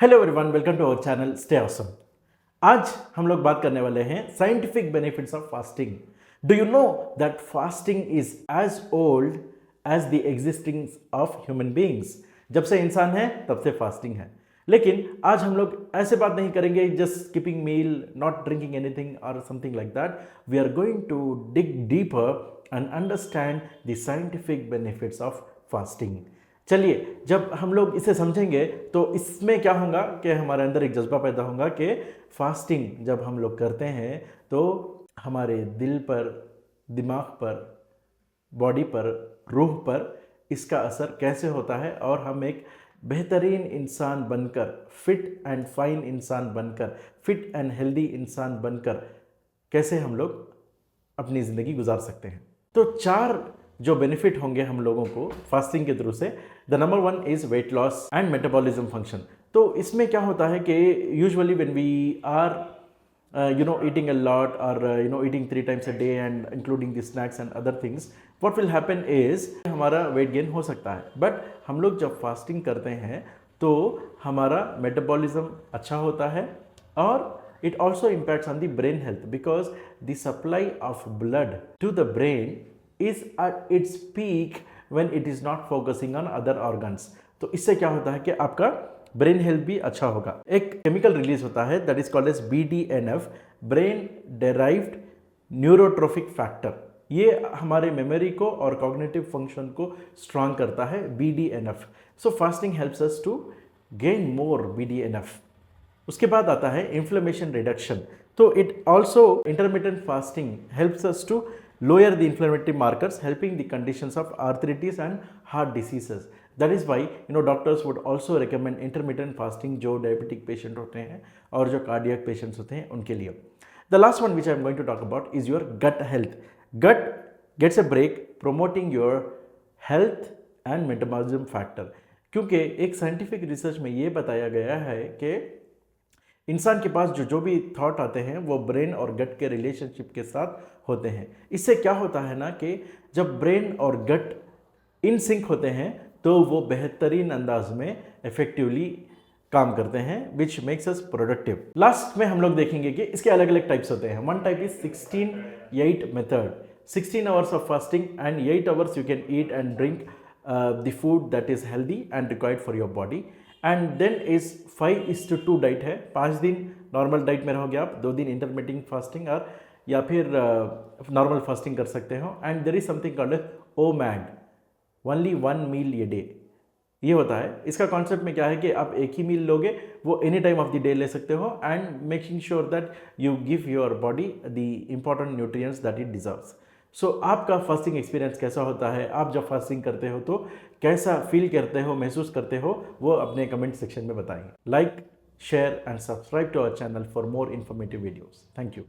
Hello everyone, welcome to our channel Stay Awesome. आज हम लोग बात करने वाले हैं scientific benefits of fasting. Do you know that fasting is as old as the existing of human beings. जब से इंसान है तब से फास्टिंग है। लेकिन आज हम लोग ऐसे बात नहीं करेंगे just skipping meal, not drinking anything और something like that. We are going to dig deeper and understand the scientific benefits of fasting. चलिए, जब हम लोग इसे समझेंगे तो इसमें क्या होगा कि हमारे अंदर एक जज्बा पैदा होगा कि फास्टिंग जब हम लोग करते हैं तो हमारे दिल पर, दिमाग पर, बॉडी पर, रूह पर इसका असर कैसे होता है और हम एक बेहतरीन इंसान बनकर, फिट एंड फाइन इंसान बनकर, फिट एंड हेल्दी इंसान बनकर कैसे हम लोग अपनी ज़िंदगी गुजार सकते हैं। तो चार जो बेनिफिट होंगे हम लोगों को फास्टिंग के थ्रू से, the number one is weight loss and metabolism function. तो इसमें क्या होता है कि usually when we are eating a lot or eating 3 times a day and including the snacks and other things, what will happen is हमारा weight gain हो सकता है। बट हम लोग जब फास्टिंग करते हैं तो हमारा मेटाबॉलिज्म अच्छा होता है और it also impacts on the brain health because the supply of blood to the brain is at its peak when it is not focusing on other organs। तो इससे क्या होता है कि आपका ब्रेन हेल्थ भी अच्छा होगा। एक केमिकल रिलीज होता है that is called as BDNF, brain derived neurotrophic factor. ये हमारे मेमोरी को और कॉग्निटिव फंक्शन को स्ट्रांग करता है, BDNF। So fasting helps us to gain more BDNF। उसके बाद आता है इन्फ्लेमेशन रिडक्शन। तो it also intermittent fasting helps us to lower the inflammatory markers, helping the conditions of arthritis and heart diseases. That is why doctors would also recommend intermittent fasting जो diabetic patient होते हैं और जो cardiac patients होते हैं उनके लिए। The last one which I am going to talk about is your gut health. Gut gets a break promoting your health and metabolism factor, क्योंकि एक साइंटिफिक रिसर्च में ये बताया गया है कि इंसान के पास जो भी थॉट आते हैं वो ब्रेन और गट के रिलेशनशिप के साथ होते हैं। इससे क्या होता है ना कि जब ब्रेन और गट इन सिंक होते हैं तो वो बेहतरीन अंदाज में इफेक्टिवली काम करते हैं, which makes us productive. Last में हम लोग देखेंगे कि इसके अलग अलग टाइप्स होते हैं। One type is 16-8 method, 16 hours of fasting and 8 hours you can eat and drink the food that is healthy and required for your body. And then is 5:2 diet है। 5 दिन नॉर्मल डाइट में रहोगे आप, 2 दिन intermittent fasting और या फिर normal fasting कर सकते हो। And there is something called OMAD, only 1 meal a day. ये होता है, इसका कॉन्सेप्ट में क्या है कि आप एक ही मील लोगे, वो any time of the day ले सकते हो and making sure that you give your body the important nutrients that it deserves. So आपका फास्टिंग एक्सपीरियंस कैसा होता है, आप जब फास्टिंग करते हो तो कैसा फील करते हो, महसूस करते हो, वो अपने कमेंट सेक्शन में बताएं। Like, share and subscribe to our channel for more informative videos. Thank you.